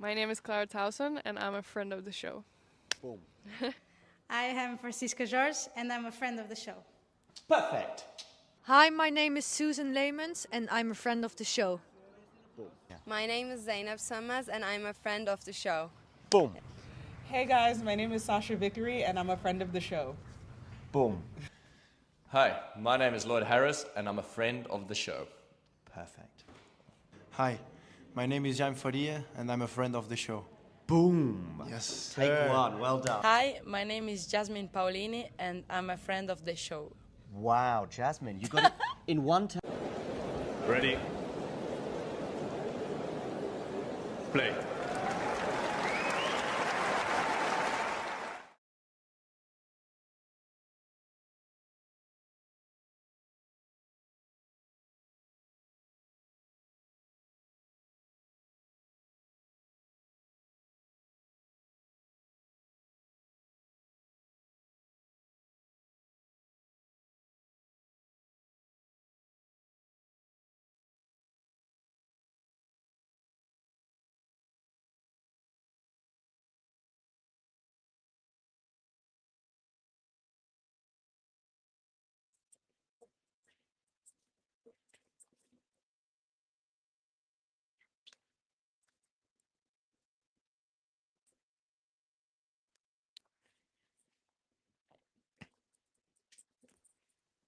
My name is Clara Towson, and I'm a friend of the show. Boom. I am Francisca George, and I'm a friend of the show. Perfect. Hi, my name is Susan Leemans and I'm a friend of the show. Boom. Yeah. My name is Zainab Sammaz and I'm a friend of the show. Boom. Hey guys, my name is Sasha Vickery and I'm a friend of the show. Boom. Hi, my name is Lloyd Harris and I'm a friend of the show. Perfect. Hi, my name is Jan Faria and I'm a friend of the show. Boom. Yes. Take one. Well done. Hi, my name is Jasmine Paulini and I'm a friend of the show. Wow, Jasmine, you got it in one time. Ready? Play.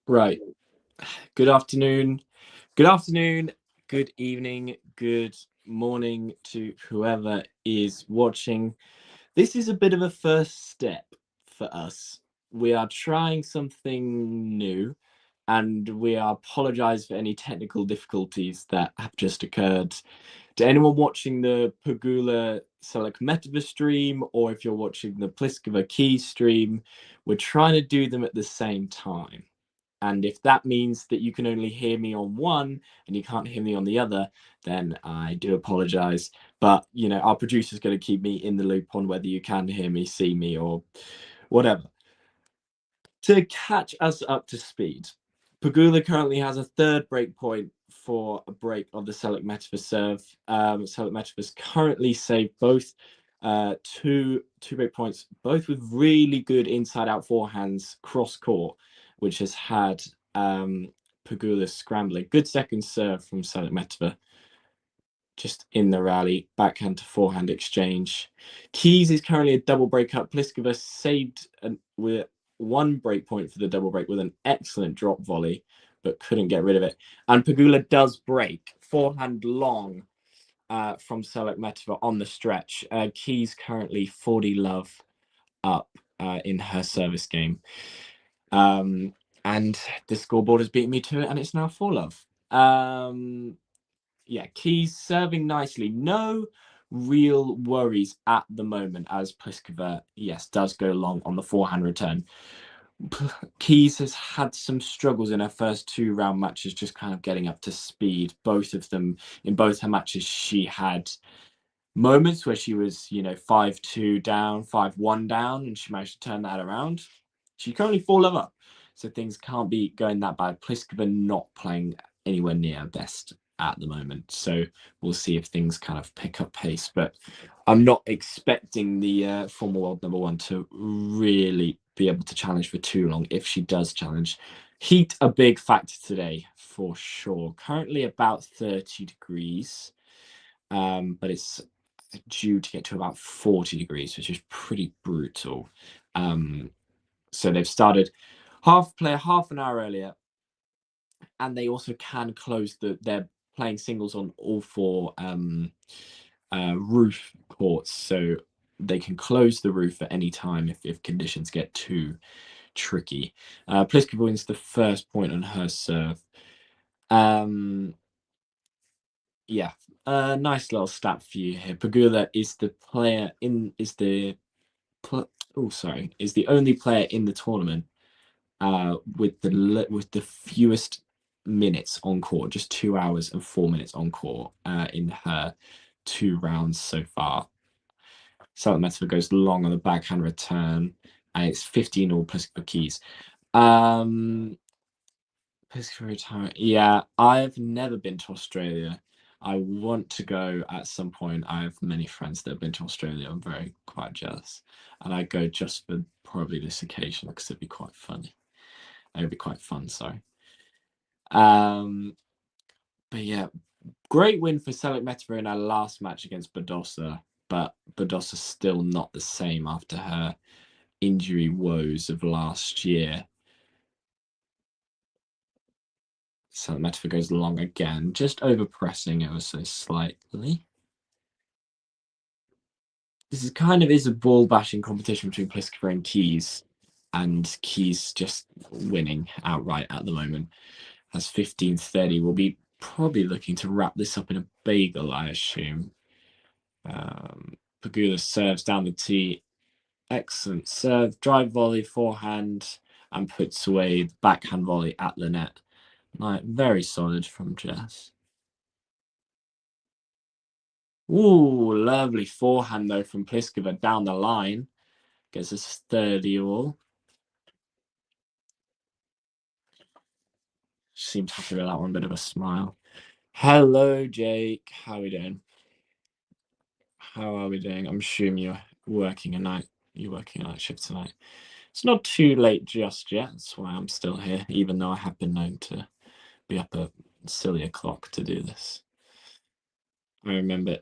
Right. Good afternoon. Good afternoon. Good evening. Good morning to whoever is watching. This is a bit of a first step for us. We are trying something new and we apologize for any technical difficulties that have just occurred. To anyone watching the Pegula Selekhmeteva stream, or if you're watching the Pliskova Key stream, we're trying to do them at the same time. And if that means that you can only hear me on one and you can't hear me on the other, then I do apologize. But, you know, our producer's going to keep me in the loop on whether you can hear me, see me, or whatever. To catch us up to speed, Pegula currently has a third break point for a break of the Selekhmeteva serve. Selekhmeteva's currently saved both two break points, both with really good inside-out forehands cross court, which has had Pegula scrambling. Good second serve from Selekhmeteva. Just in the rally, backhand to forehand exchange. Keys is currently a double break up. Pliskova saved with one break point for the double break with an excellent drop volley, but couldn't get rid of it. And Pegula does break forehand long from Selekhmeteva on the stretch. Keys currently 40 love up in her service game. And the scoreboard has beaten me to it, and it's now 4 love. Yeah, Keys serving nicely. No real worries at the moment as Pliskova, yes, does go long on the forehand return. Keys has had some struggles in her first 2 round matches, just kind of getting up to speed. Both of them, in both her matches, she had moments where she was, 5-2 down, 5-1 down, and she managed to turn that around. She's currently 4 love up, so things can't be going that bad. Pliskova not playing anywhere near her best at the moment, so we'll see if things kind of pick up pace. But I'm not expecting the former world number one to really be able to challenge for too long. If she does challenge, heat a big factor today for sure. Currently about 30 degrees, but it's due to get to about 40 degrees, which is pretty brutal. So they've started half an hour earlier, and they also can close they're playing singles on all 4 roof courts, so they can close the roof at any time if conditions get too tricky. Pliskova wins the first point on her serve. Yeah, nice little stat for you here. Pegula is the only player in the tournament with the fewest minutes on court, just 2 hours and 4 minutes on court in her 2 rounds so far. Selekhmeteva goes long on the backhand return, and it's 15 all Pliskova Keys. Pliskova retirement. Yeah, I've never been to Australia. I want to go at some point. I have many friends that have been to Australia. I'm very quite jealous. And I go just for probably this occasion because it'd be quite funny. It'd be quite fun, sorry. But yeah, great win for Selekhmeteva in our last match against Badosa, but Badosa's still not the same after her injury woes of last year. Selekhmeteva goes long again, just over pressing ever so slightly. This is a ball bashing competition between Pliskova and Keys, and Keys just winning outright at the moment. Has 15-30. We'll be probably looking to wrap this up in a bagel, I assume. Pegula serves down the tee. Excellent serve, drive volley, forehand, and puts away the backhand volley at the net. Very solid from Jess. Ooh, lovely forehand though from Pliskova down the line. Gets us 30 all. Seems happy with that one, bit of a smile. Hello, Jake. How are we doing? How are we doing? I'm assuming you're working a night shift tonight. It's not too late just yet. That's why I'm still here, even though I have been known to be up a silly o'clock to do this. I remember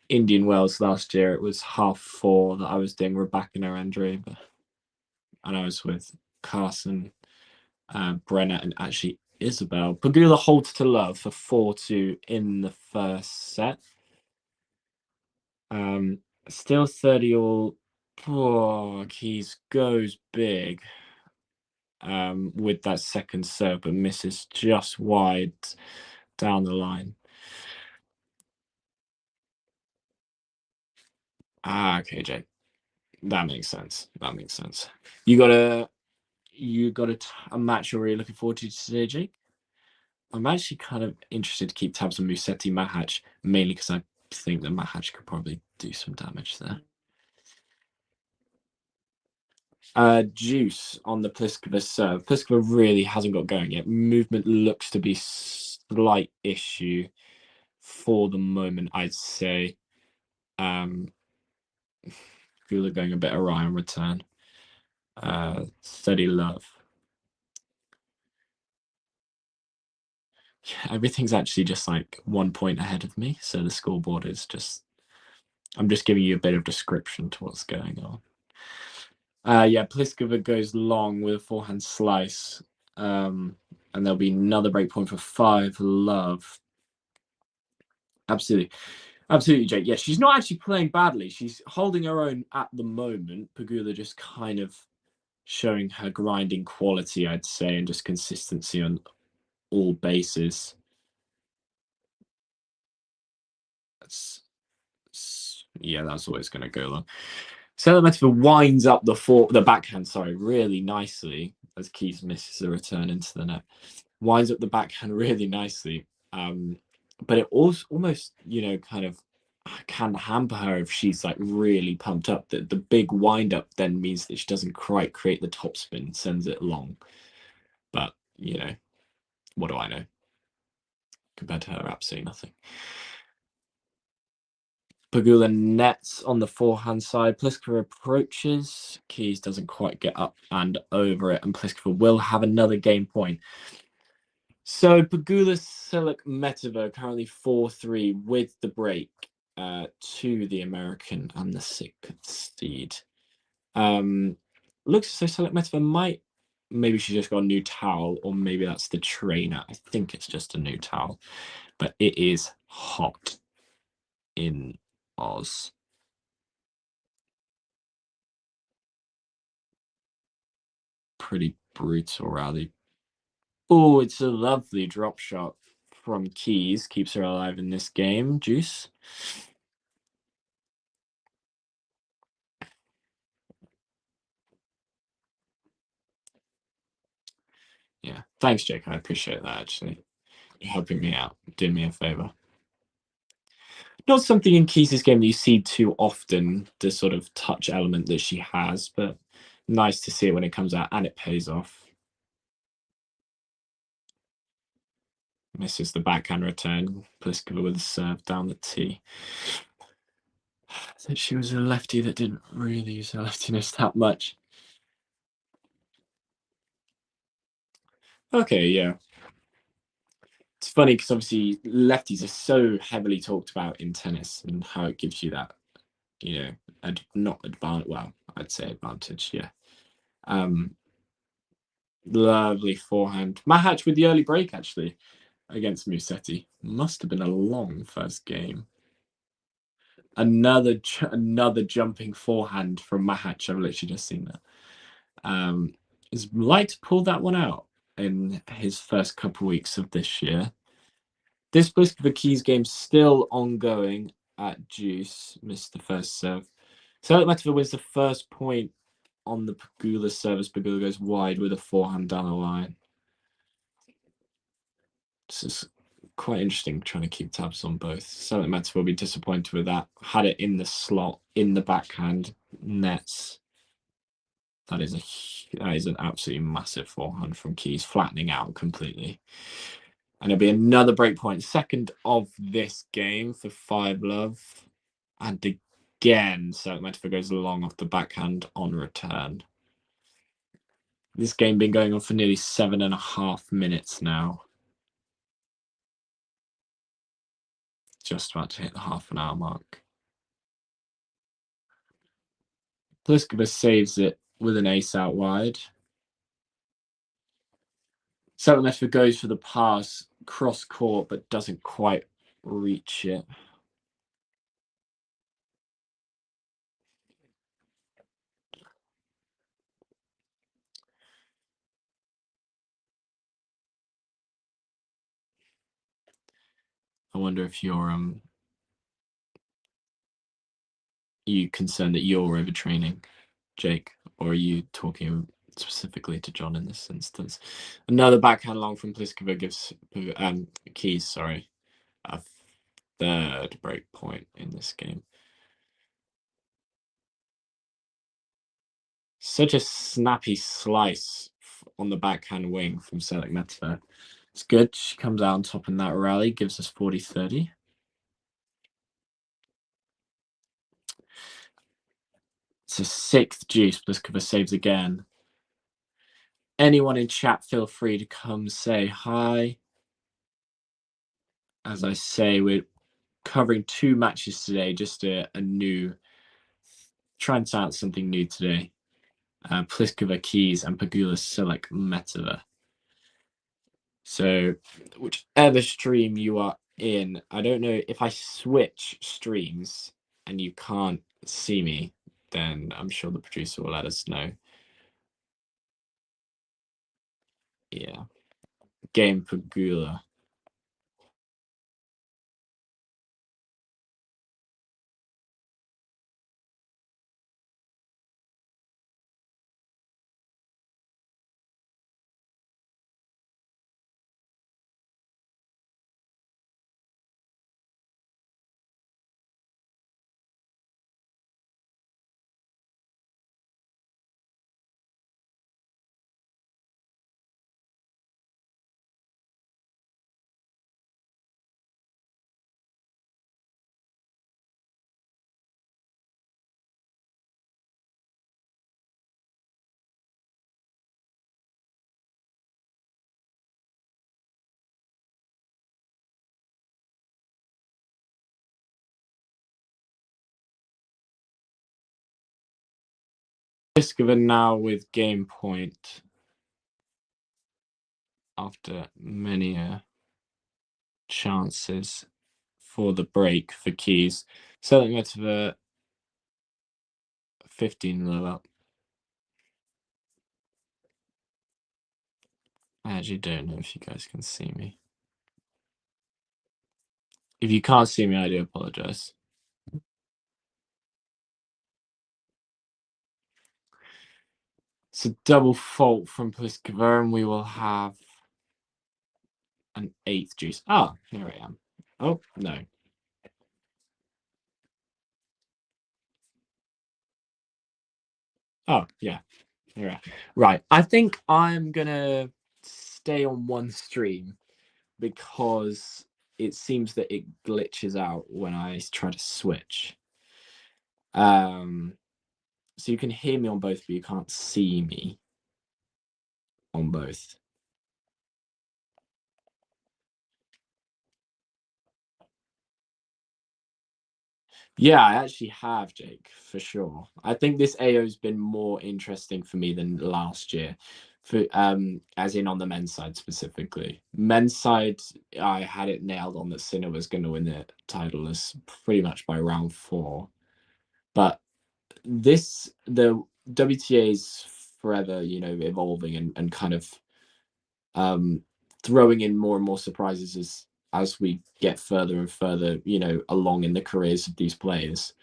Indian Wells last year, it was 4:30 that I was doing Rebecca Narendra, and I was with Carson, Brenner, and actually Isabel. Pegula holds to love for 4-2 in the first set. Still 30 all. Oh, Keys goes big with that second serve, but misses just wide down the line. Okay, Jake. That makes sense. You got a match you're really looking forward to today, Jake? I'm actually kind of interested to keep tabs on Musetti Mahatch, mainly because I think that Mahatch could probably do some damage there. Juice on the Pliskova serve. Pliskova really hasn't got going yet. Movement looks to be slight issue for the moment, I'd say. Gula going a bit awry on return. 30 love. Everything's actually just like 1 point ahead of me, so the scoreboard is just... I'm just giving you a bit of description to what's going on. Yeah, Pliskova goes long with a forehand slice. And there'll be another break point for 5 love. Absolutely, Jake. Yeah, she's not actually playing badly. She's holding her own at the moment. Pegula just kind of showing her grinding quality, I'd say, and just consistency on all bases. That's always going to go long. Selekhmeteva winds up the backhand, really nicely as Keys misses a return into the net. Winds up the backhand really nicely. But it also almost, kind of can hamper her if she's like really pumped up. The big wind up then means that she doesn't quite create the topspin, sends it long. But, what do I know? Compared to her, absolutely nothing. Pegula nets on the forehand side. Pliskova approaches. Keys doesn't quite get up and over it, and Pliskova will have another game point. So Pegula Selekhmeteva currently 4-3 with the break to the American and the 6th seed. Looks as though Selekhmeteva maybe she just got a new towel, or maybe that's the trainer. I think it's just a new towel, but it is hot in Oz. Pretty brutal rally. Oh, it's a lovely drop shot from Keys. Keeps her alive in this game. Juice. Yeah. Thanks, Jake. I appreciate that, actually. You're helping me out. Doing me a favor. Not something in Keys' game that you see too often, the sort of touch element that she has, but nice to see it when it comes out, and it pays off. Misses the backhand return. Pliskova with a serve down the tee. I thought she was a lefty that didn't really use her leftiness that much. Okay, yeah. It's funny because obviously lefties are so heavily talked about in tennis and how it gives you that, not advantage. Well, I'd say advantage, yeah. Lovely forehand. Mahatch with the early break, actually, against Musetti. Must have been a long first game. Another jumping forehand from Mahatch. I've literally just seen that. Is like to pull that one out in his first couple weeks of this year. This Pliskova Keys game still ongoing at Juice. Missed the first serve. Selekhmeteva wins the first point on the Pegula service. Pegula goes wide with a forehand down the line. This is quite interesting, trying to keep tabs on both. Selekhmeteva will be disappointed with that. Had it in the slot, in the backhand nets. That is an absolutely massive forehand from Keys, flattening out completely. And it'll be another break point, second of this game for 5-love. And again, Selekhmeteva goes long off the backhand on return. This game been going on for nearly 7.5 minutes now. Just about to hit the half-an-hour mark. Pliskova saves it with an ace out wide. Selekhmeteva goes for the pass cross court, but doesn't quite reach it. I wonder if you're you concerned that you're overtraining, Jake, or are you talking specifically to John in this instance? Another backhand long from Pliskova gives Keys, a third break point in this game. Such a snappy slice on the backhand wing from Selekhmeteva. It's good. She comes out on top in that rally, gives us 40-30. It's a sixth juice. Pliskova saves again. Anyone in chat, feel free to come say hi. As I say, we're covering 2 matches today, just a new, trying to out something new today. Pliskova Keys and Pegula Selekhmeteva. So whichever stream you are in, I don't know if I switch streams and you can't see me, then I'm sure the producer will let us know. Yeah. Game Pegula. Pliskova now with game point after many chances for the break for Keys. Selekhmeteva 15-love up. I actually don't know if you guys can see me. If you can't see me, I do apologize. It's a double fault from Pliskova, and we will have an 8th juice. Ah, here I am. Oh, no. Oh, yeah. Here I am. Right. I think I'm going to stay on one stream because it seems that it glitches out when I try to switch. So you can hear me on both, but you can't see me on both. Yeah, I actually have, Jake, for sure. I think this AO's been more interesting for me than last year, for as in on the men's side specifically. Men's side, I had it nailed on that Sinner was going to win the title as pretty much by round 4. But the WTA is forever, evolving and kind of throwing in more and more surprises as we get further and further, along in the careers of these players.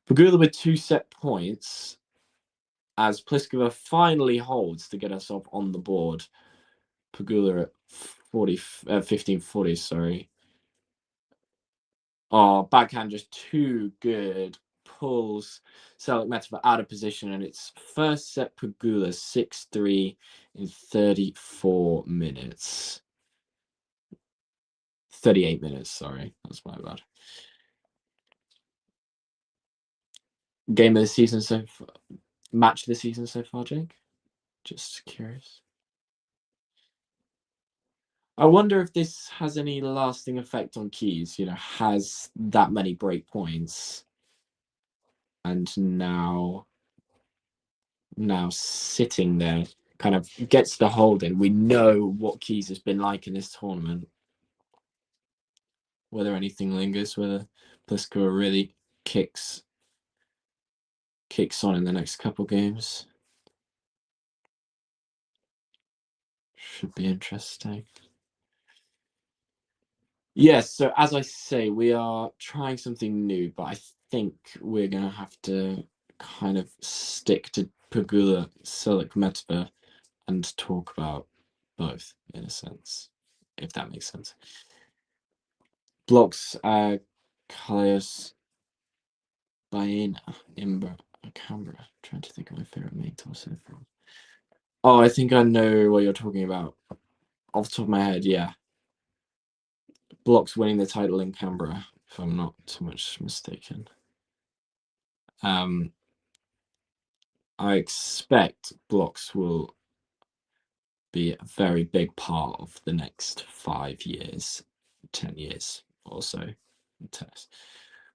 Pegula with 2 set points as Pliskova finally holds to get herself on the board. Pegula at 15-40, sorry. Oh, backhand just too good. Pulls Selekhmeteva out of position, and it's first set Pegula 6-3 in 34 minutes. 38 minutes, sorry. That's my bad. Game of the season so far, match of the season so far, Jake? Just curious. I wonder if this has any lasting effect on Keys, has that many break points and now sitting there kind of gets the hold in. We know what Keys has been like in this tournament. Whether anything lingers, whether Pliskova really kicks on in the next couple games. Should be interesting. Yes, so as I say, we are trying something new, but I think we're going to have to kind of stick to Pegula, Selekhmeteva, and talk about both, in a sense, if that makes sense. Blocks, Calais, Baena, Imber, Canberra. Trying to think of my favourite main tour so far. Oh, I think I know what you're talking about. Off the top of my head, yeah. Blocks winning the title in Canberra, if I'm not too much mistaken. I expect Blocks will be a very big part of the next 5 years, 10 years or so.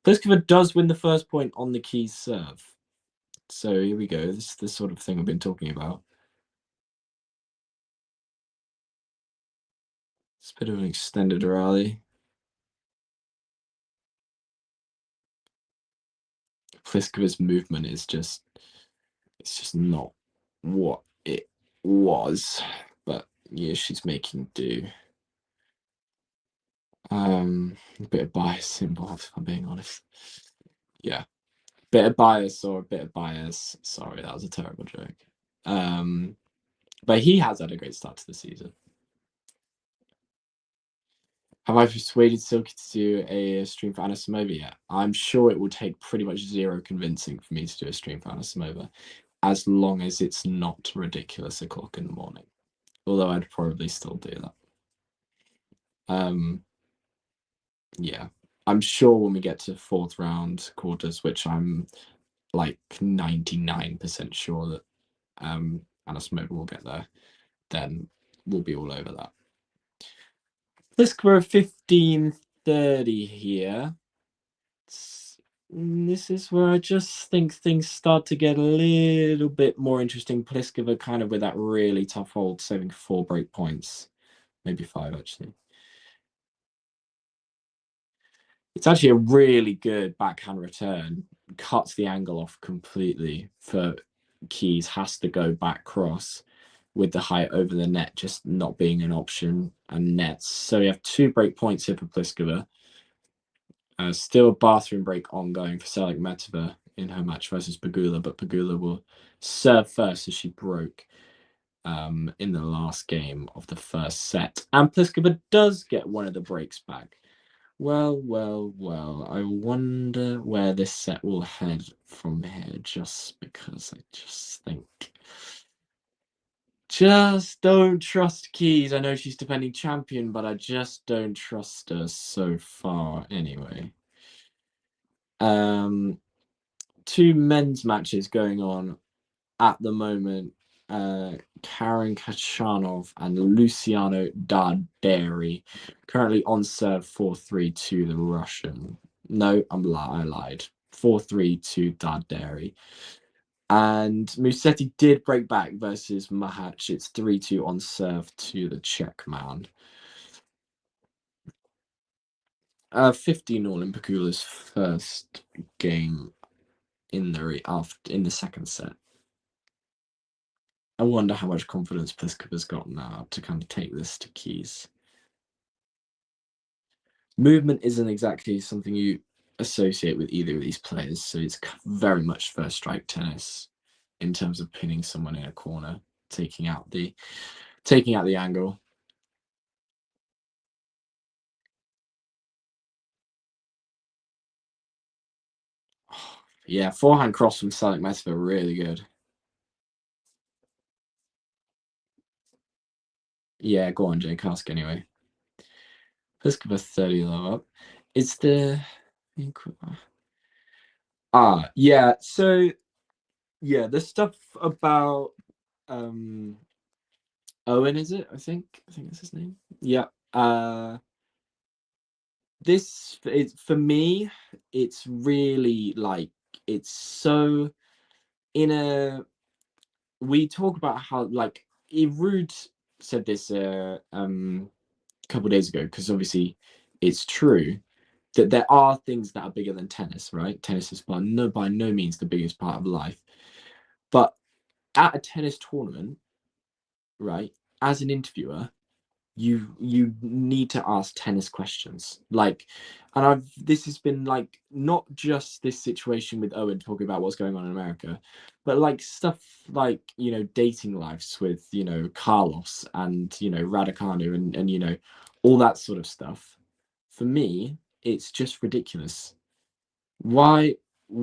Pliskova does win the first point on the Keys serve. So here we go. This is the sort of thing I've been talking about. It's a bit of an extended rally. Pliskova's movement is just, it's just not what it was, but yeah, she's making do. A bit of bias involved, if I'm being honest. Yeah, bit of bias or a bit of bias. Sorry, that was a terrible joke. But he has had a great start to the season. Have I persuaded Silky to do a stream for Anasimova yet? I'm sure it will take pretty much zero convincing for me to do a stream for Anasimova, as long as it's not ridiculous o'clock in the morning. Although I'd probably still do that. Yeah. I'm sure when we get to 4th round quarters, which I'm like 99% sure that Anasimova will get there, then we'll be all over that. Pliskova 15-30 here. This is where I just think things start to get a little bit more interesting. Pliskova kind of with that really tough hold, saving 4 break points. Maybe 5, actually. It's actually a really good backhand return. Cuts the angle off completely for Keys. Has to go back cross with the height over the net just not being an option and nets. So we have 2 break points here for Pliskova. Still a bathroom break ongoing for Selekhmeteva in her match versus Pegula, but Pegula will serve first as she broke in the last game of the first set. And Pliskova does get one of the breaks back. Well, I wonder where this set will head from here, just because I just think Just don't trust Keys. I know she's defending champion, but I just don't trust her so far anyway. 2 men's matches going on at the moment. Karen Kachanov and Luciano Darderi currently on serve 4-3 to the Russian. No, I lied. 4-3 to Darderi. And Musetti did break back versus Mahac. It's 3-2 on serve to the Czech man. 15-all in Pegula's first game in the second set. I wonder how much confidence Pliskova's got now to kind of take this to Keys. Movement isn't exactly something you associate with either of these players, so it's very much first strike tennis in terms of pinning someone in a corner, taking out the angle. Yeah, forehand cross from Selekhmeteva, really good. Yeah, go on, Jake, ask anyway. Pliskova 30 low up. It's the... yeah, so... Yeah, the stuff about... Owen, is it? I think that's his name. Yeah. This is, for me, it's really like, it's so we talk about how, like, Rude said this a couple of days ago, because obviously it's true that there are things that are bigger than tennis, right? Tennis is by no means the biggest part of life, but at a tennis tournament, right, as an interviewer, you need to ask tennis questions. Like, and this has been like not just this situation with Owen talking about what's going on in America, but like stuff like, you know, dating lives with, you know, Carlos and, you know, Raducanu and you know, all that sort of stuff. For me, it's just ridiculous. Why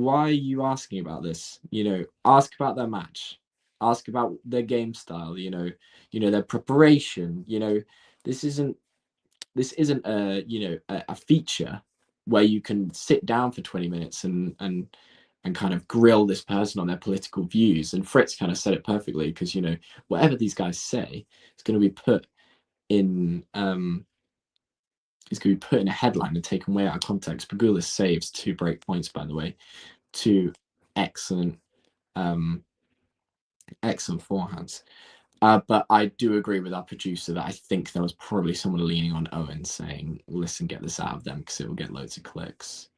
are you asking about this? You know, ask about their match, ask about their game style, you know, their preparation. You know, this isn't a, you know, a feature where you can sit down for 20 minutes and kind of grill this person on their political views. And Fritz kind of said it perfectly, because, you know, whatever these guys say is going to be put in a headline and taken way out of context. Pegula saves 2 break points, by the way, 2 excellent forehands. But I do agree with our producer that I think there was probably someone leaning on Owen saying, listen, get this out of them because it will get loads of clicks.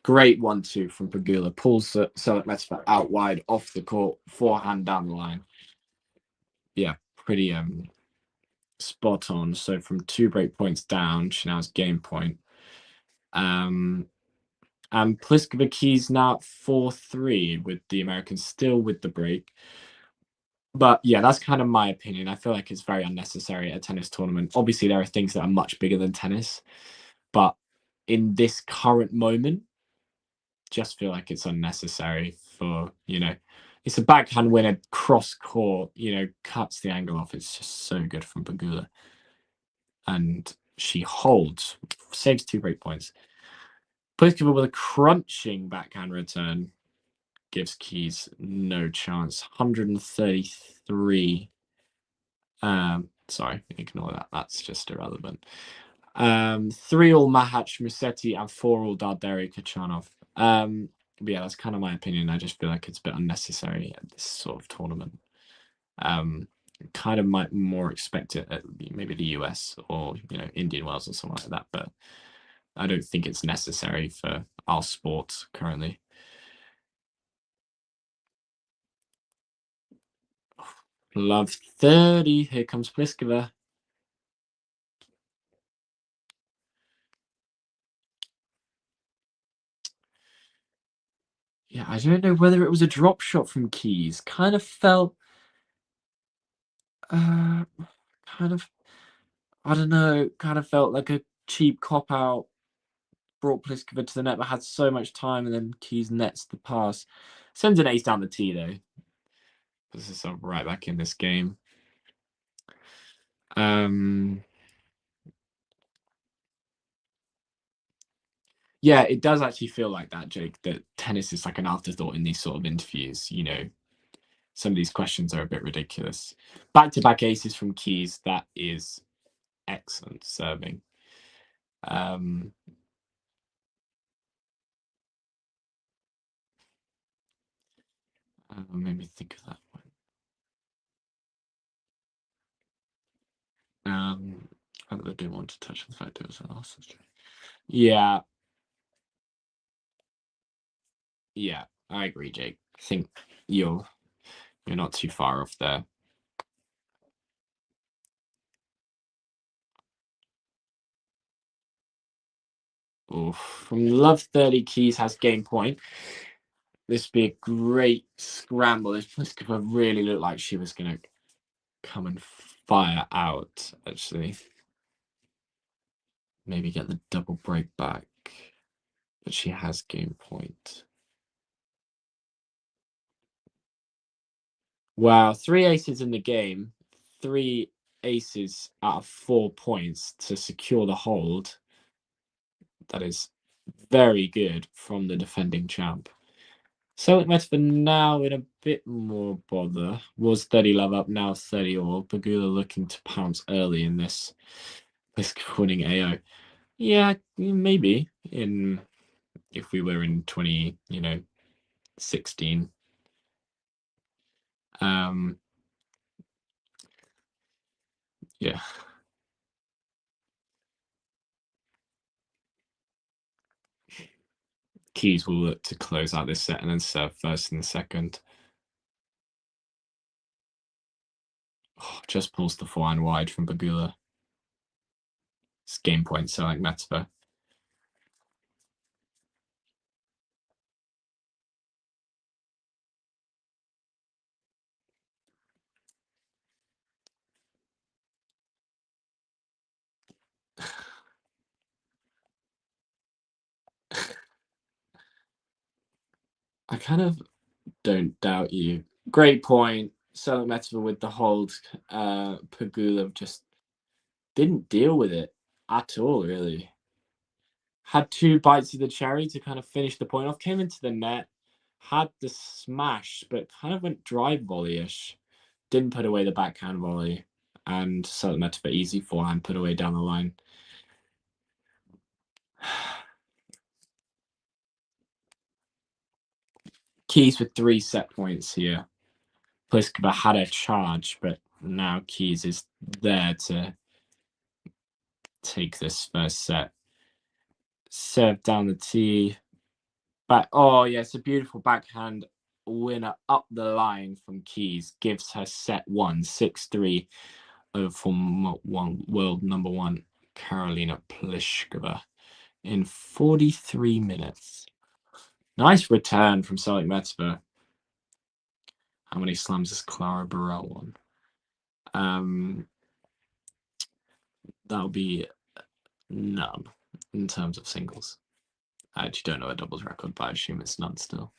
Great 1-2 from Pegula. Pulls Selekhmeteva out wide off the court, forehand down the line. Yeah, pretty spot on. So from 2 break points down, she now has game point. And Pliskova Keys now at 4-3 with the Americans still with the break. But yeah, that's kind of my opinion. I feel like it's very unnecessary at a tennis tournament. Obviously, there are things that are much bigger than tennis, but in this current moment, just feel like it's unnecessary for, you know, it's a backhand winner, cross court, you know, cuts the angle off. It's just so good from Pegula. And she holds, saves 2 break points. Pliskova with a crunching backhand return gives Keys no chance. 133. Sorry, ignore that. That's just irrelevant. 3-all Mahac Musetti and 4-all Darderi Kachanov. But yeah, that's kind of my opinion. I just feel like it's a bit unnecessary at this sort of tournament. Kind of might more expect it at maybe the US or, you know, Indian Wells or something like that, but I don't think it's necessary for our sport currently. Love 30. Here comes Pliskova. Yeah, I don't know whether it was a drop shot from Keys. Kind of felt, I don't know, kind of felt like a cheap cop out. Brought Pliskova to the net, but had so much time, and then Keys nets the pass. Sends an ace down the tee, though. puts herself right back in this game. Yeah, it does actually feel like that, Jake, that tennis is like an afterthought in these sort of interviews. You know, some of these questions are a bit ridiculous. Back-to-back aces from Keys. That is excellent serving. Made me think of that one. I didn't want to touch on the fact it was an arse. Yeah. Yeah, I agree, Jake. I think you're not too far off there. Oof. From Love 30, Keys has game point. This would be a great scramble. This Pliskova really looked like she was going to come and fire out, actually. Maybe get the double break back. But she has game point. Wow, 3 aces in the game. 3 aces out of 4 points to secure the hold. That is very good from the defending champ. Selekhmeteva now in a bit more bother. Was 30 love up, now 30 all. Pegula looking to pounce early in this winning AO. Yeah, maybe if we were in 2016. Yeah. Keys will look to close out this set and then serve first in the second. Oh, just pulls the forehand wide from Pegula. It's game point, Selekhmeteva. I kind of don't doubt you. Great point. Selekhmeteva with the hold. Pegula just didn't deal with it at all, really. Had 2 bites of the cherry to kind of finish the point off. Came into the net, had the smash, but kind of went drive volley-ish. Didn't put away the backhand volley. And Selekhmeteva easy forehand put away down the line. Keys with 3 set points here. Pliskova had a charge, but now Keys is there to take this first set. Serve down the tee. Back. Oh, yeah, it's a beautiful backhand winner up the line from Keys. Gives her set 1, 6-3 over world number 1, Karolina Pliskova, in 43 minutes. Nice return from Selekhmeteva. How many slams has Clara Burrell won? That'll be none in terms of singles. I actually don't know a doubles record, but I assume it's none still.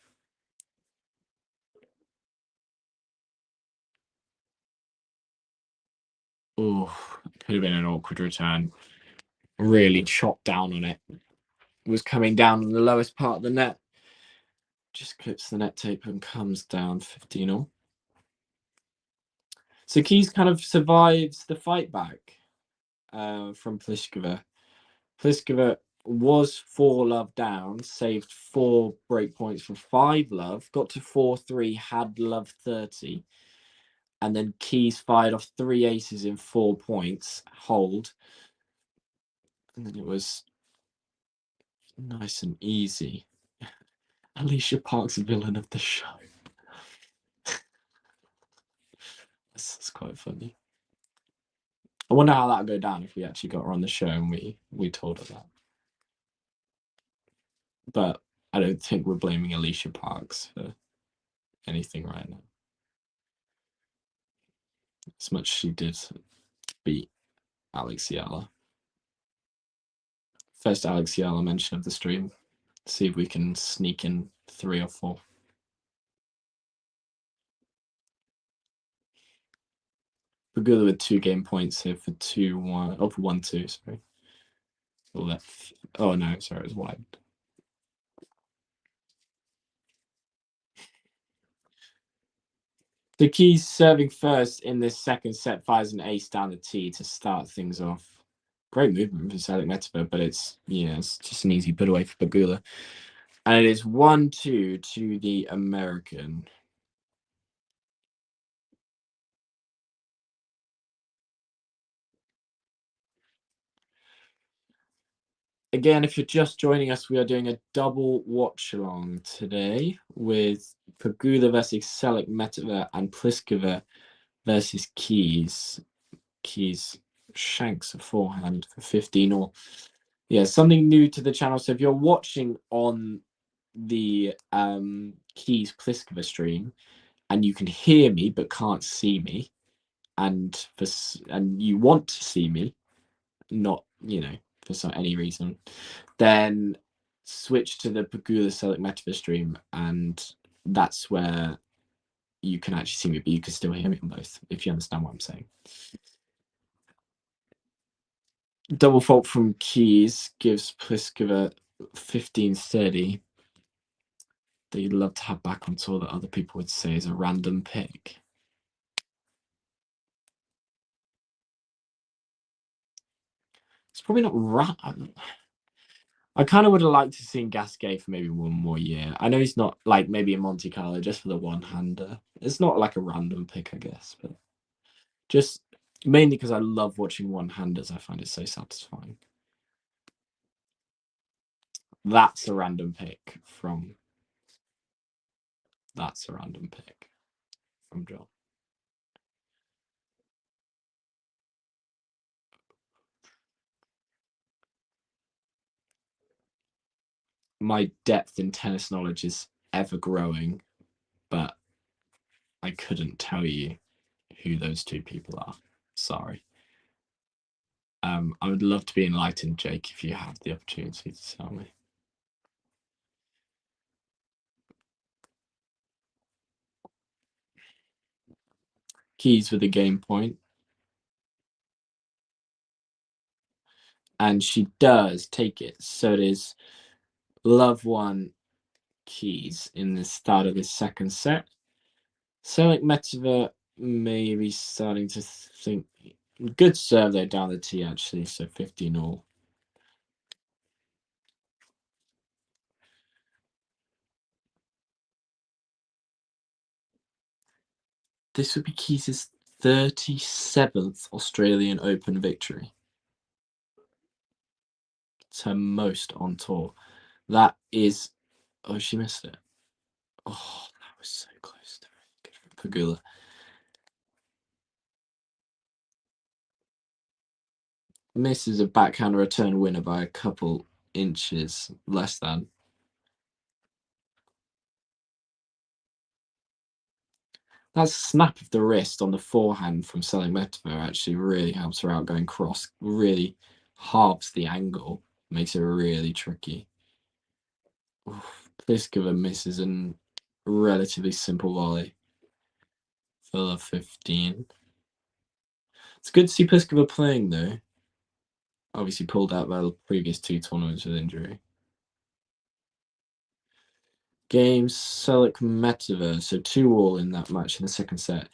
Oh, could have been an awkward return. Really chopped down on it. Was coming down on the lowest part of the net. Just clips the net tape and comes down 15-all. So Keys kind of survives the fight back from Pliskova. Pliskova was 4 love down, saved 4 break points for 5 love, got to 4-3, had love 30. And then Keys fired off 3 aces in 4 points, hold. And then it was nice and easy. Alicia Park's villain of the show. This is quite funny. I wonder how that would go down if we actually got her on the show and we told her that. But I don't think we're blaming Alicia Parks for anything right now. As much as she did beat Alex Yala. First Alex Yala mention of the stream. See if we can sneak in 3 or 4. Pegula with 2 game points here for 2-1. Oh, for 1-2, sorry. Left. Oh, no, sorry, it was wide. The Keys serving first in this second set fires an ace down the tee to start things off. Great movement from Selekhmeteva, but it's just an easy put away for Pegula. And it is 1-2 to the American. Again, if you're just joining us, we are doing a double watch along today with Pegula versus Selekhmeteva and Pliskova versus Keys. Keys shanks a forehand for 15 all. Yeah, something new to the channel. So if you're watching on the Keys Pliskova stream and you can hear me but can't see me, and you want to see me, not for any reason, then switch to the Pegula Selekhmeteva stream, and that's where you can actually see me, but you can still hear me on both, if you understand what I'm saying. Double fault from Keys gives Pliskova 15-30. That you'd love to have back on tour that other people would say is a random pick. It's probably not right. I kind of would have liked to see Gasquet for maybe one more year. I know he's not like maybe a Monte Carlo just for the one-hander. It's not like a random pick, I guess, but just mainly because I love watching one-handers. I find it so satisfying. That's a random pick from John. My depth in tennis knowledge is ever growing, but I couldn't tell you who those two people are. Sorry. I would love to be enlightened, Jake, if you have the opportunity to tell me. Keys with a game point. And she does take it. So it is love 1 Keys in the start of the second set. Selekhmeteva may be starting to think. Good serve though down the tee, actually. So 15 all. This would be Keys' 37th Australian Open victory. It's her most on tour. That is... Oh, she missed it. Oh, that was so close to good for Pegula. Misses a backhand return winner by a couple inches less than. That snap of the wrist on the forehand from Selekhmeteva actually really helps her out going cross. Really halves the angle. Makes it really tricky. Pliskova misses a relatively simple volley for love 15. It's good to see Pliskova playing though. Obviously pulled out the previous 2 tournaments with injury. Game Selekhmeteva, so 2 all in that match in the second set.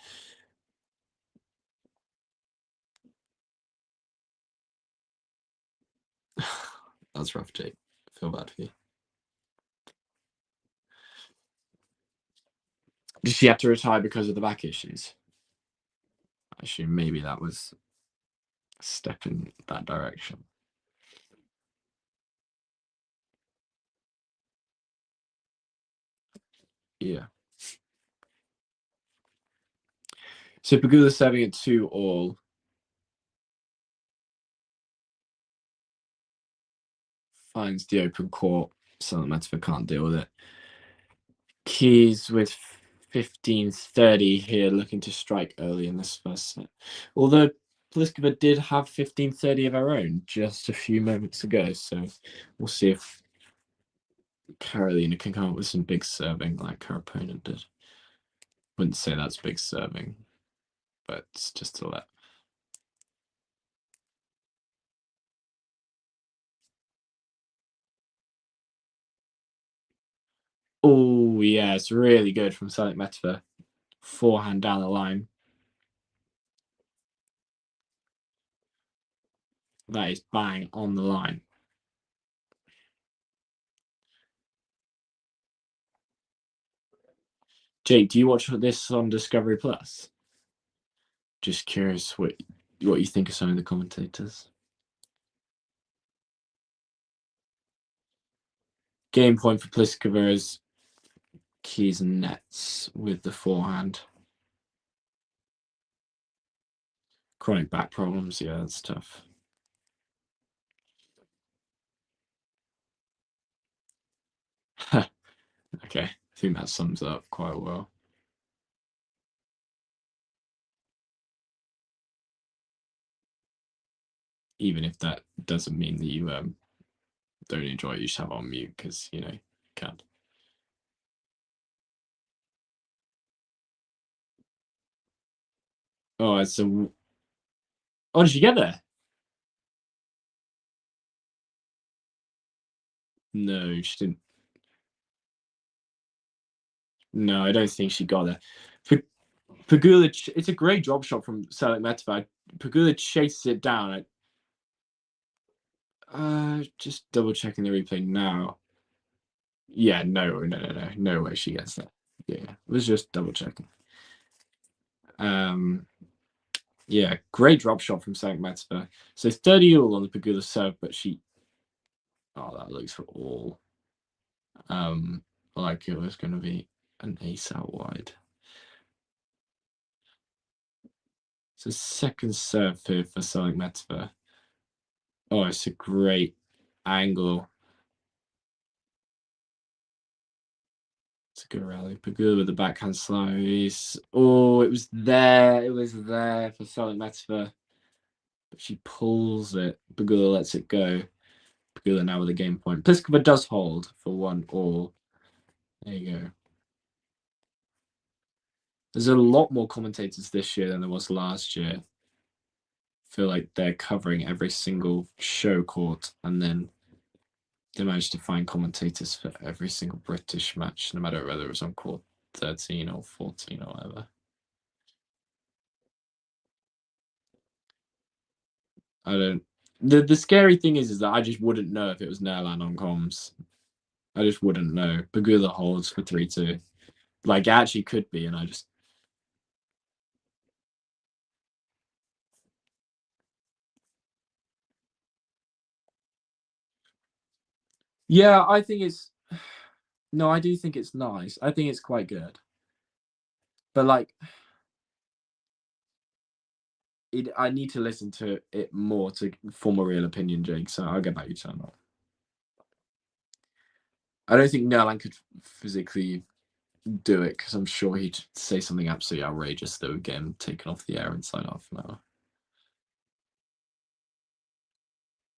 That's rough, Jake. I feel bad for you. Did she have to retire because of the back issues? I assume maybe that was a step in that direction. Yeah. So Pegula serving at 2 all. Finds the open court. Selekhmeteva can't deal with it. Keys with 15-30 here, looking to strike early in this first set. Although Pliskova did have 15-30 of her own just a few moments ago, so we'll see if Karolina can come up with some big serving like her opponent did. Wouldn't say that's big serving, but it's just to let. Oh, yeah, it's really good from Selekhmeteva. Forehand down the line. That is bang on the line. Jake, do you watch this on Discovery Plus? Just curious what you think of some of the commentators. Game point for Pliskova is keys and nets with the forehand. Chronic back problems, yeah, that's tough. Okay, I think that sums it up quite well. Even if that doesn't mean that you don't enjoy it, you should have on mute because you can't. Oh, it's a. Oh, did you get there? No, she didn't. No, I don't think she got there. Pegula, it's a great drop shot from Selekhmeteva. Pegula chases it down. Just double checking the replay now. Yeah, no way she gets that. Yeah, was just double checking. Yeah, great drop shot from Selekhmeteva. So 30-all on the Pegula serve, but she. Oh, that looks for all. Like it was going to be an ace out wide. So second serve here for Selekhmeteva. Oh, it's a great angle. It's a good rally. Pegula with the backhand slice. Oh, it was there. It was there for Selekhmeteva. But she pulls it. Pegula lets it go. Pegula now with a game point. Pliskova does hold for 1-all. There you go. There's a lot more commentators this year than there was last year. I feel like they're covering every single show court, and then they managed to find commentators for every single British match, no matter whether it was on court 13 or 14 or whatever. I don't. The scary thing is that I just wouldn't know if it was Nerland on comms. I just wouldn't know. Pegula holds for 3-2. Like, it actually could be, and I just. Yeah, I think it's. No, I do think it's nice. I think it's quite good. But, like. I need to listen to it more to form a real opinion, Jake, so I'll get back to you on that. I don't think Nerland could physically do it because I'm sure he'd say something absolutely outrageous that would get him taken off the air inside half an hour.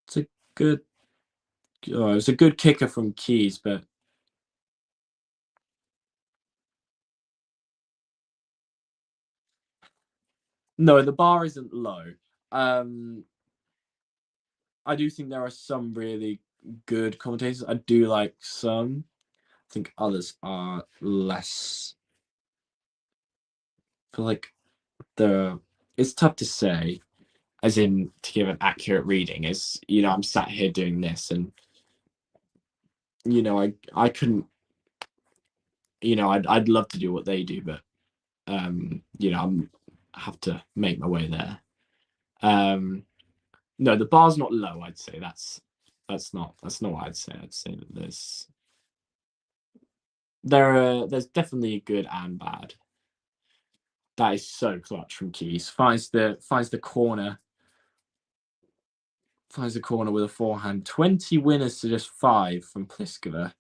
It's a good. Oh, it's a good kicker from Keys, but no, the bar isn't low. I do think there are some really good commentators. I do like some. I think others are less. I feel like it's tough to say, as in to give an accurate reading. Is I'm sat here doing this, and I couldn't. I'd love to do what they do, but I have to make my way there. No, the bar's not low. I'd say that's not what I'd say. I'd say that there's definitely good and bad. That is so clutch from Keys. Finds the corner. Finds the corner with a forehand. 20 winners to just 5 from Pliskova.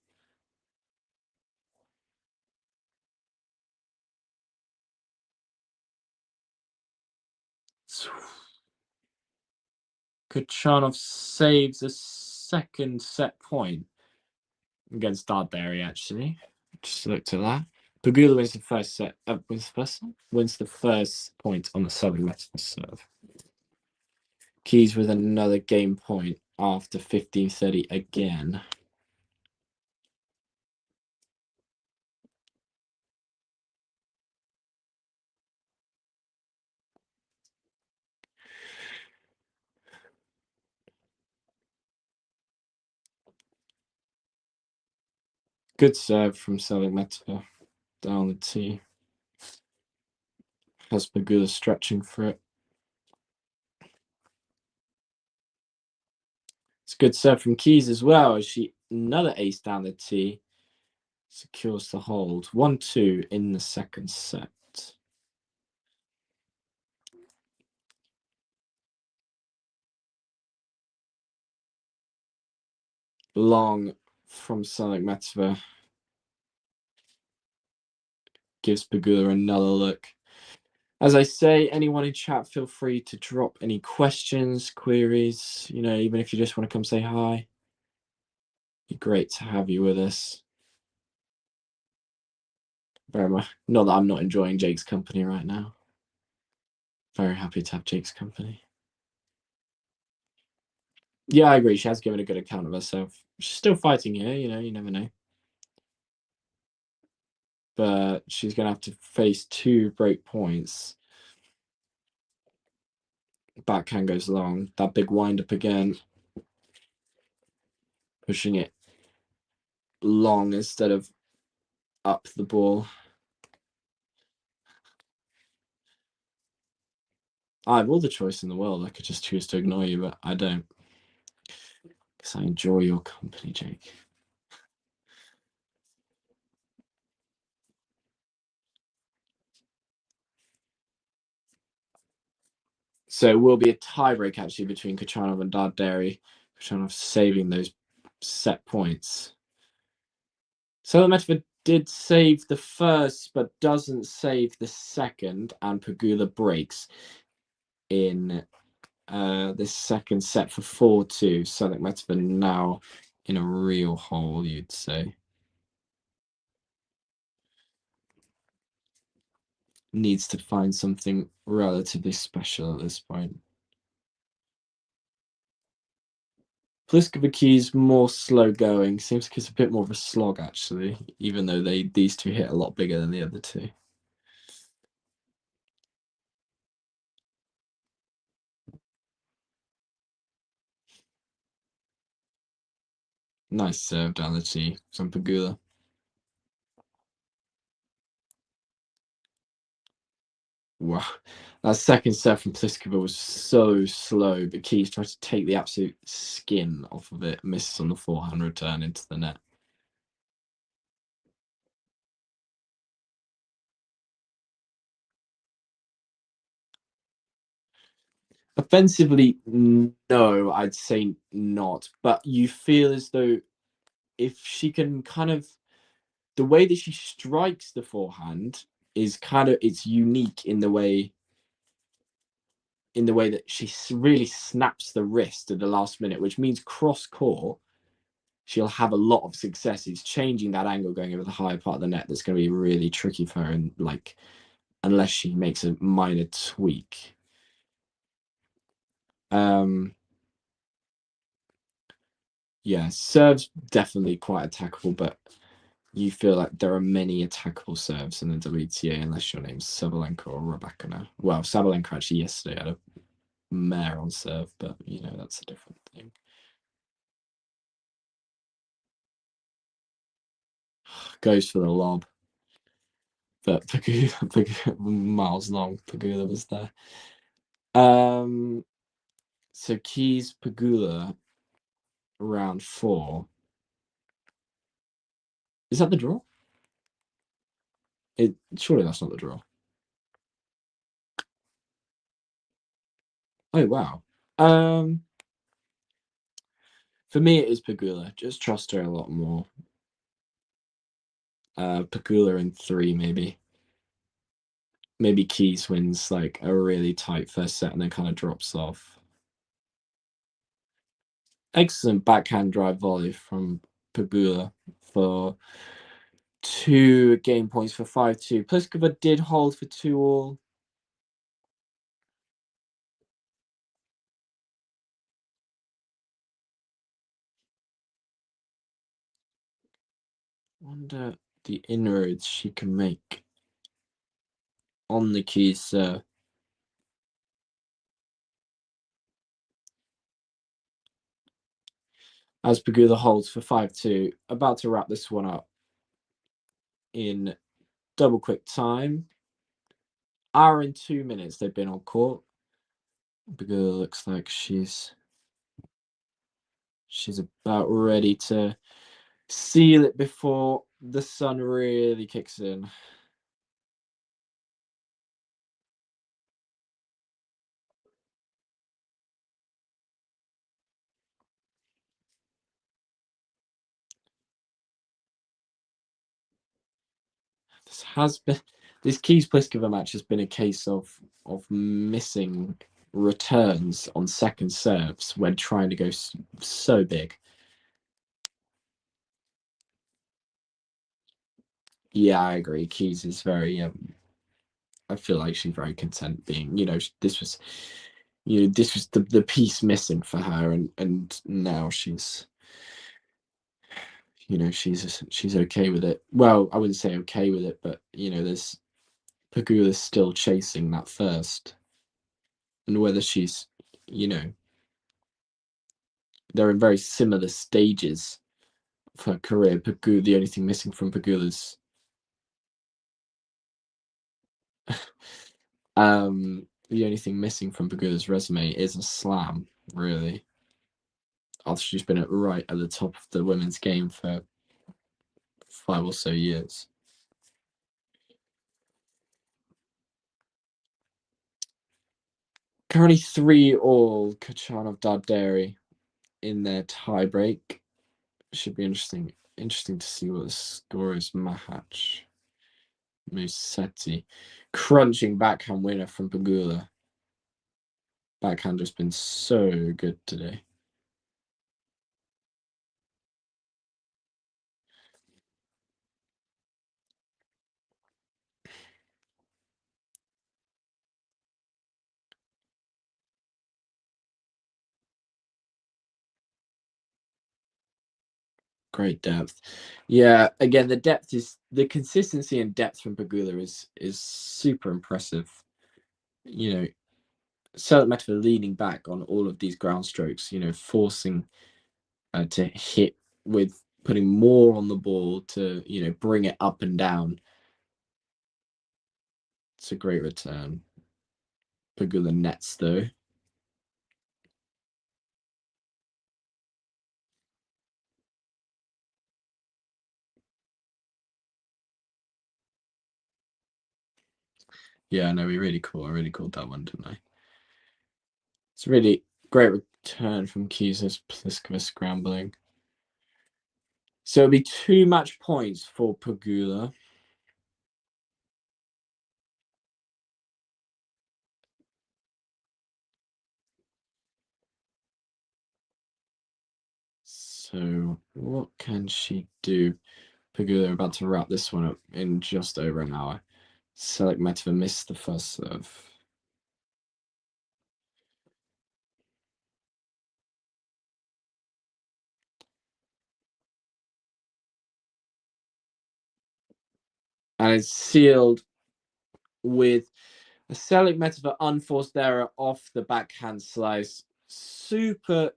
Kachanov saves a second set point against Dardberry, actually. Just looked at that. Pegula wins the first set. Wins the first point on the Selekhmeteva serve. Keys with another game point after 15:30 again. Good serve from Selekhmeteva down the tee. Has Pegula stretching for it. It's a good serve from Keys as well as she another ace down the tee. Secures the hold. 1-2 in the second set. Long from Selekhmeteva. Gives Pegula another look. As I say, anyone in chat, feel free to drop any questions, queries, even if you just want to come say hi. It'd be great to have you with us. Very much. Not that I'm not enjoying Jake's company right now. Very happy to have Jake's company. Yeah, I agree. She has given a good account of herself. She's still fighting here, you never know. But she's going to have to face 2 break points. Backhand goes long. That big wind up again. Pushing it long instead of up the ball. I have all the choice in the world. I could just choose to ignore you, but I don't. Because I enjoy your company, Jake. So it will be a tiebreak actually between Khachanov and Darderi. Khachanov saving those set points. Selekhmeteva did save the first, but doesn't save the second, and Pegula breaks in the second set for 4-2. Selekhmeteva now in a real hole, you'd say. Needs to find something relatively special at this point. Pliskova Key's more slow going. Seems like it's a bit more of a slog actually, even though these two hit a lot bigger than the other two. Nice serve down the tee from Pegula. Wow, that second serve from Pliskova was so slow, but Keys tried to take the absolute skin off of it. Misses on the forehand return into the net. Offensively, no, I'd say not. But you feel as though if she can kind of, the way that she strikes the forehand is it's unique in the way that she really snaps the wrist at the last minute, which means cross court, she'll have a lot of success. It's changing that angle going over the higher part of the net that's going to be really tricky for her, and unless she makes a minor tweak. Yeah, serves definitely quite attackable, but you feel like there are many attackable serves in the WTA unless your name's Sabalenka or Rebecca now. Well, Sabalenka actually yesterday had a mare on serve, but that's a different thing. Goes for the lob, but Pegula miles long. Pegula was there. So Keys Pegula round 4. Is that the draw? Surely that's not the draw. Oh wow. For me it is Pegula. Just trust her a lot more. Pegula in 3 maybe. Maybe Keys wins like a really tight first set and then kind of drops off. Excellent backhand drive volley from Pegula for 2 game points for 5-2. Pliskova did hold for 2-all. Wonder the inroads she can make on the keys. As Pegula holds for 5-2, about to wrap this one up in double quick time. Hour and 2 minutes they've been on court. Pegula looks like she's about ready to seal it before the sun really kicks in. This Keys Pliskova match has been a case of missing returns on second serves when trying to go so big. Yeah, I agree. Keys is very. I feel like she's very content being. This was the piece missing for her, and now she's. She's okay with it. Well, I wouldn't say okay with it, but there's Pegula's still chasing that first, and whether she's, they're in very similar stages of her career. The only thing missing from Pegula's, the only thing missing from Pegula's resume is a slam, really. After she's been right at the top of the women's game for 5 or so years. Currently 3-all Kachanov Darderi in their tiebreak. Should be interesting to see what the score is. Mahatch Musetti. Crunching backhand winner from Pegula. Backhand has been so good today. Great depth. Yeah, again, the consistency and depth from Pegula is super impressive. Selekhmeteva leaning back on all of these ground strokes, forcing to hit with putting more on the ball to, bring it up and down. It's a great return. Pegula nets, though. Yeah, no, I really called that one, didn't I? It's a really great return from Keys Pliskova scrambling. So it'll be 2 match points for Pegula. So what can she do? Pegula about to wrap this one up in just over an hour. Selekhmeteva missed the first serve. And it's sealed with a Selekhmeteva unforced error off the backhand slice. Super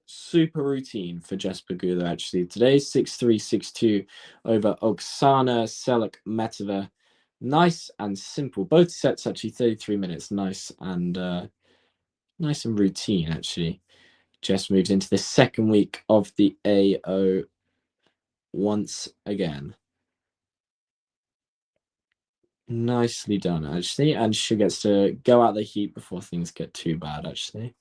routine for Jess Pegula, actually. Today, 6-3, 6-2 over Oksana Selekhmeteva. Nice and simple. Both sets, actually, 33 minutes. Nice and routine, actually. Jess moves into the second week of the AO once again. Nicely done, actually. And she gets to go out the heat before things get too bad, actually.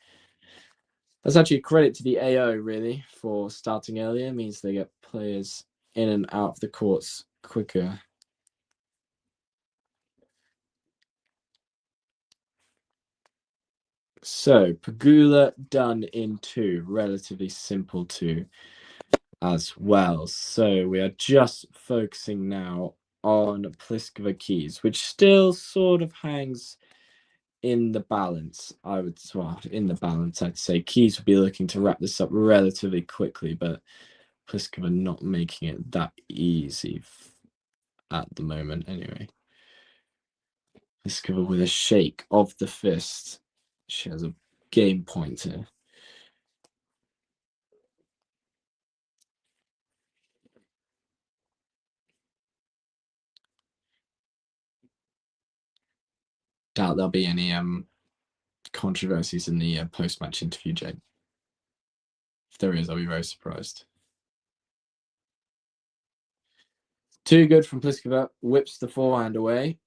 That's actually a credit to the AO, really, for starting earlier. It means they get players in and out of the courts quicker. So, Pegula done in 2. Relatively simple 2 as well. So, we are just focusing now on Pliskova Keys, which still sort of hangs in the balance. I'd say Keys would be looking to wrap this up relatively quickly, but Pliskova not making it that easy at the moment anyway. Pliskova with a shake of the fist. She has a game point here. Doubt there'll be any controversies in the post-match interview, Jake. If there is, I'll be very surprised. Too good from Pliskova. Whips the forehand away.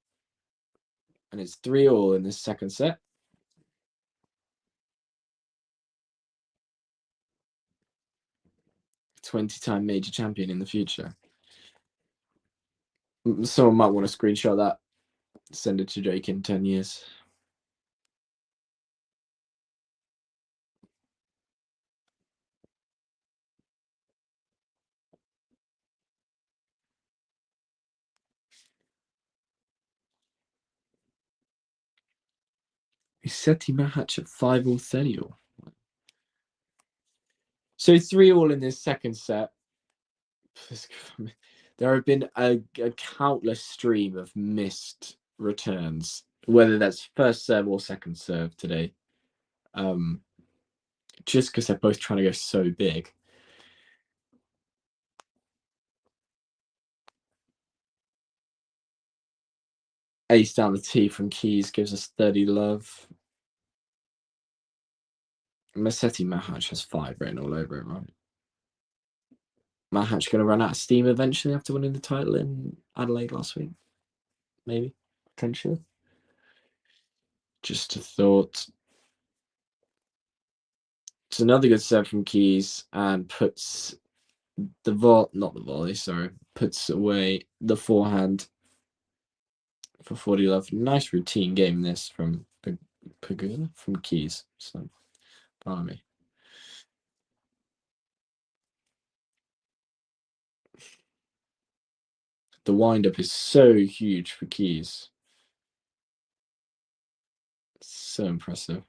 And it's 3-3 in this second set. Twenty-time major champion in the future. Someone might want to screenshot that. Send it to Jake in 10 years. Seti Mahatch at 5-30. So 3-3 in this second set. There have been a countless stream of missed returns, whether that's first serve or second serve today. Just because they're both trying to go so big. Ace down the tee from Keys gives us 30 love. Massetti Mahatch has 5 written all over it, right? Mahatch going to run out of steam eventually after winning the title in Adelaide last week. Maybe. Potentially. Just a thought. It's another good serve from Keys and puts puts away the forehand for 40 love. Nice routine game this from Pegula from Keys. So, pardon me. The wind-up is so huge for Keys. So impressive.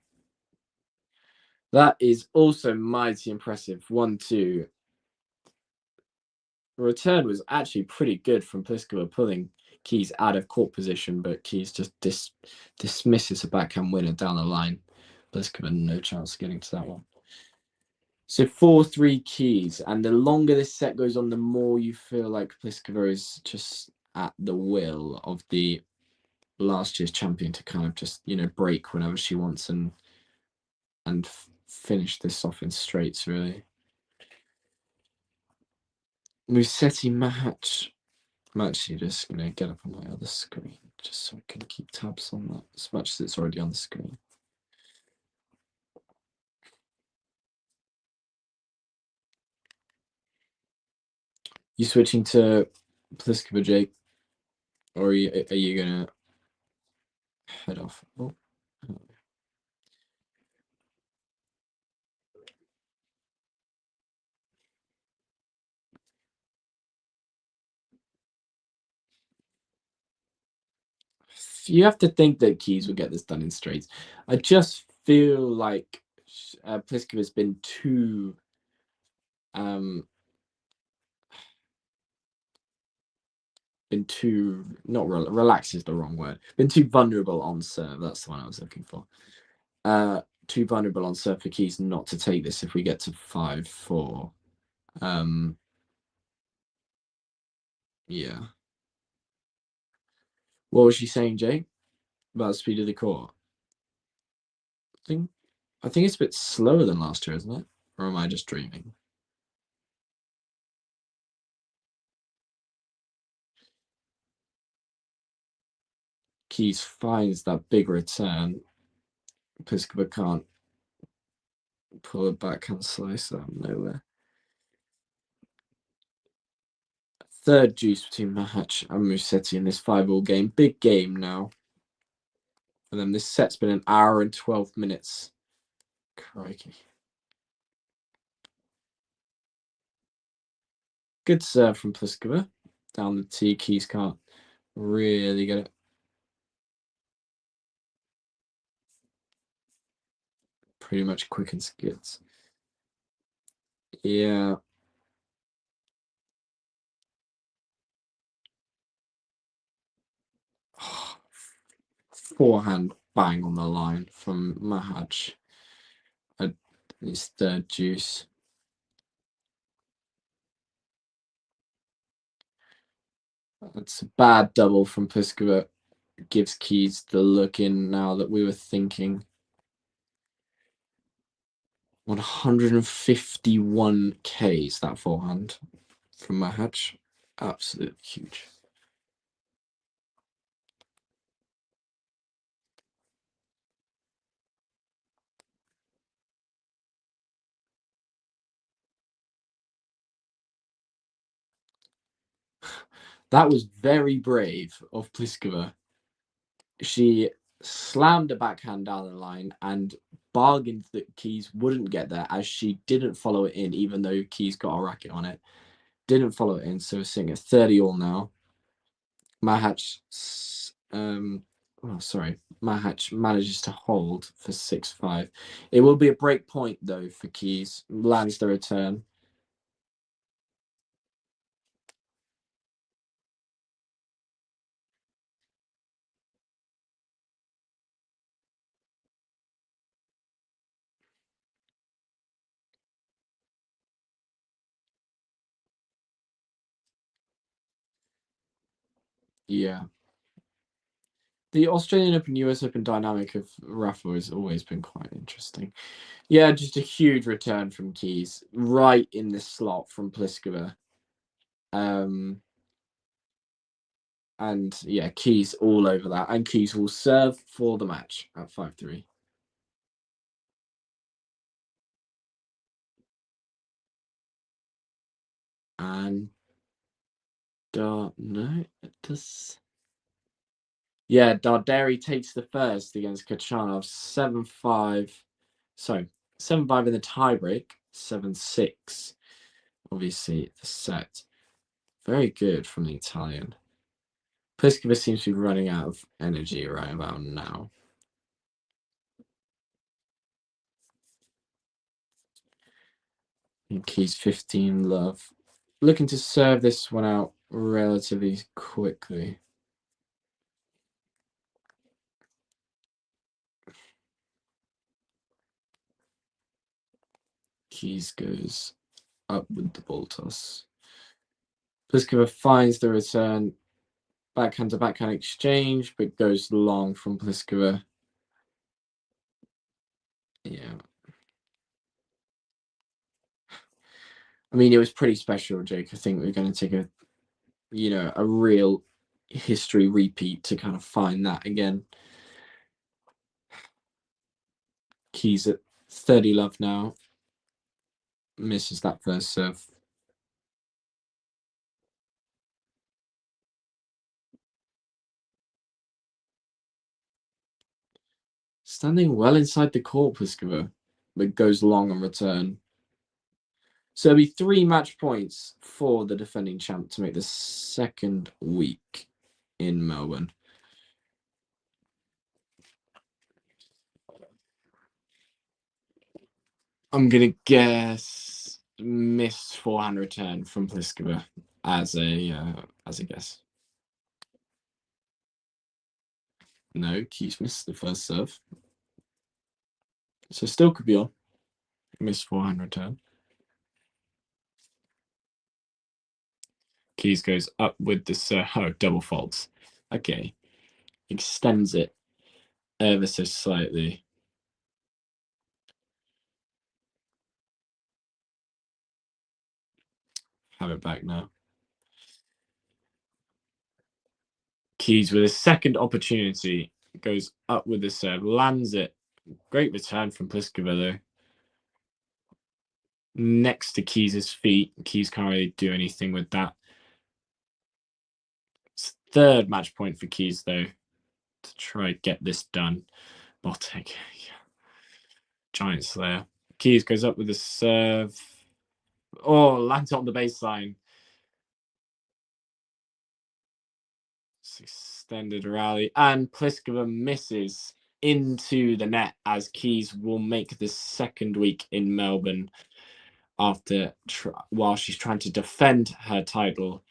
That is also mighty impressive. 1-2. The return was actually pretty good from Pliskova, pulling Keys out of court position, but Keys just dismisses a backhand winner down the line. Pliskova no chance of getting to that one. So 4-3 Keys, and the longer this set goes on, the more you feel like Pliskova is just at the will of the last year's champion to kind of just, break whenever she wants and finish this off in straights, really. Musetti Mahatch. I'm actually just going to get up on my other screen just so I can keep tabs on that as much as it's already on the screen. You switching to Pliskova, Jake? Or are you going to head off? Oh. You have to think that Keys will get this done in straights. I just feel like Pliskova has been too not relaxed is the wrong word. Been too vulnerable on serve. That's the one I was looking for. Too vulnerable on serve for Keys not to take this if we get to 5-4. Yeah. What was she saying, Jake? About the speed of the court? I think it's a bit slower than last year, isn't it? Or am I just dreaming? Keys finds that big return. Pliskova can't pull a backhand slice out of nowhere. Third juice between Mahatch and Musetti in this 5-all game. Big game now for them. This set's been an hour and 12 minutes. Crikey. Good serve from Pliskova. Down the tee, Keys can't really get it. Pretty much quick and skids. Yeah. Forehand bang on the line from Mahaj. His third deuce. It's a bad double from Pliskova. Gives Keys the look in now that we were thinking. 151 Ks that forehand from Mahaj. Absolutely huge. That was very brave of Pliskova. She slammed a backhand down the line and bargained that Keys wouldn't get there, as she didn't follow it in, even though Keys got a racket on it. Didn't follow it in, so we're sitting at 30 all now. Mahach, Mahach manages to hold for 6-5. It will be a break point though for Keys. Lands the return. Yeah. The Australian Open, US Open dynamic of Rafa has always been quite interesting. Yeah, just a huge return from Keys, right in the slot from Pliskova. And yeah, Keys all over that. And Keys will serve for the match at 5-3. And no, it does. Yeah, Darderi takes the first against Kachanov. 7-5. Sorry, 7-5 in the tiebreak. 7-6. Obviously, the set. Very good from the Italian. Pliskova seems to be running out of energy right about now. And Keys 15 love. Looking to serve this one out relatively quickly. Keys goes up with the ball toss. Pliskova finds the return. Backhand to backhand exchange, but goes long from Pliskova. Yeah. I mean, it was pretty special, Jake. I think we're going to take a real history repeat to kind of find that again. Keys at 30 love now. Misses that first serve. Standing well inside the court, Pliskova, but goes long on return. So it'll be 3 match points for the defending champ to make the second week in Melbourne. I'm going to guess missed forehand return from Pliskova as a guess. No, Keys missed the first serve. So still could be on. Missed forehand return. Keys goes up with this. Double faults. Okay. Extends it ever so slightly. Have it back now. Keys with a second opportunity. Goes up with the serve. Lands it. Great return from Pliskova, though. Next to Keys' feet. Keys can't really do anything with that. It's third match point for Keys, though, to try get this done. Botek. Giant Slayer. Keys goes up with the serve. Oh, lands on the baseline. Nice extended rally. And Pliskova misses into the net as Keys will make the second week in Melbourne after while she's trying to defend her title.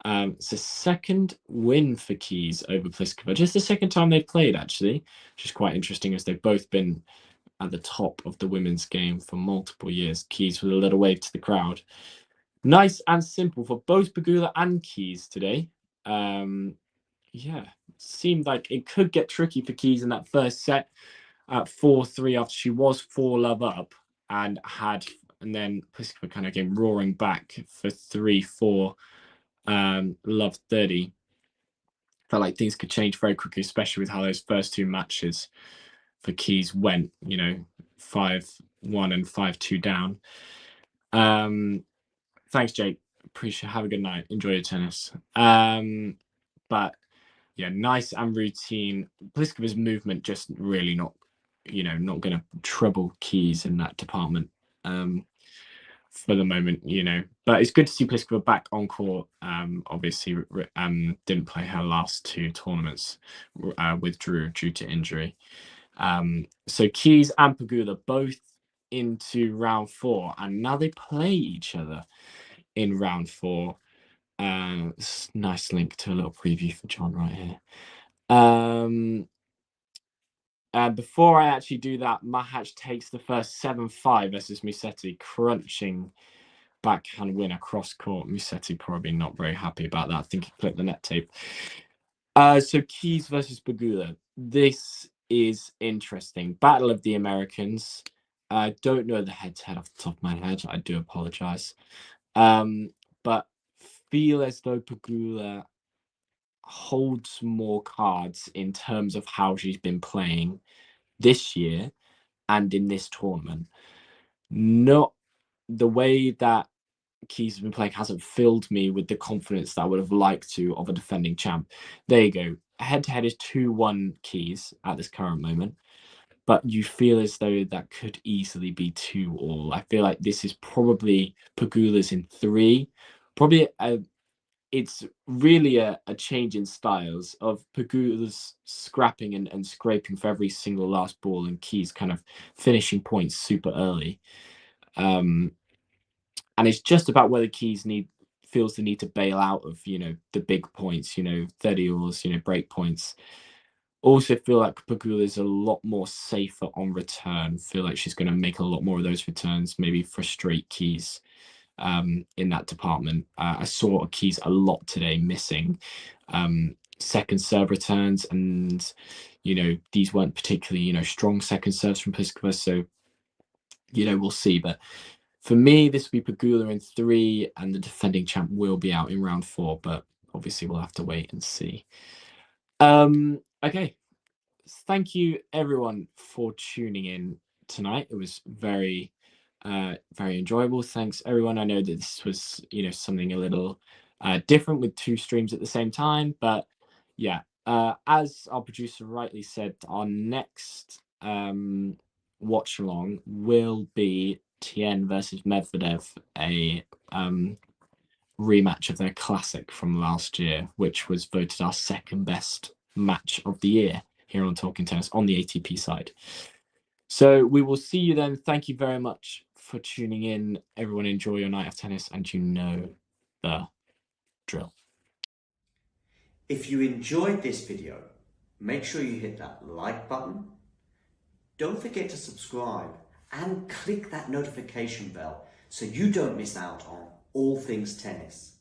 It's a second win for Keys over Pliskova. Just the second time they've played, actually, which is quite interesting as they've both been at the top of the women's game for multiple years. Keys with a little wave to the crowd. Nice and simple for both Pegula and Keys today. Yeah, seemed like it could get tricky for Keys in that first set at 4-3 after she was 4-love up and then Pliskova kind of came roaring back for 3-4 love 30. Felt like things could change very quickly, especially with how those first two matches for Keys went, 5-1 and 5-2 down. Thanks, Jake. Appreciate. Have a good night. Enjoy your tennis. But yeah, nice and routine. Pliskova's movement just really not going to trouble Keys in that department for the moment, But it's good to see Pliskova back on court. Obviously, didn't play her last two tournaments, withdrew due to injury. So Keys and Pegula both into round 4, and now they play each other in round 4. Nice link to a little preview for John right here. Before I actually do that, Mahatch takes the first 7-5 versus Musetti, crunching backhand win across court. Musetti probably not very happy about that. I think he clipped the net tape. So Keys versus Pegula. This is interesting. Battle of the Americans. I don't know the head-to-head off the top of my head. I do apologize. But feel as though Pegula holds more cards in terms of how she's been playing this year and in this tournament. Not the way that Keys has been playing hasn't filled me with the confidence that I would have liked to of a defending champ. There you go. Head-to-head is 2-1 Keys at this current moment. But you feel as though that could easily be 2-all. I feel like this is probably Pegula's in 3. Probably it's really a change in styles of Pegula's scrapping and scraping for every single last ball and Keys kind of finishing points super early. And it's just about whether Keys feels the need to bail out of, the big points, 30-alls, break points. Also feel like Pegula is a lot more safer on return. Feel like she's going to make a lot more of those returns, maybe frustrate Keys in that department. I saw Keys a lot today missing second serve returns, and these weren't particularly strong second serves from Pliskova. So we'll see. But for me, this will be Pegula in 3, and the defending champ will be out in round 4. But obviously, we'll have to wait and see. Okay, thank you everyone for tuning in tonight. It was very enjoyable. Thanks everyone. I know that this was something a little different with 2 streams at the same time, but yeah, as our producer rightly said, our next watch along will be Tien versus Medvedev, a rematch of their classic from last year, which was voted our second best match of the year here on Talking Tennis on the ATP side. So we will see you then. Thank you very much for tuning in. Everyone enjoy your night of tennis, and you know the drill. If you enjoyed this video, make sure you hit that like button. Don't forget to subscribe and click that notification bell so you don't miss out on all things tennis.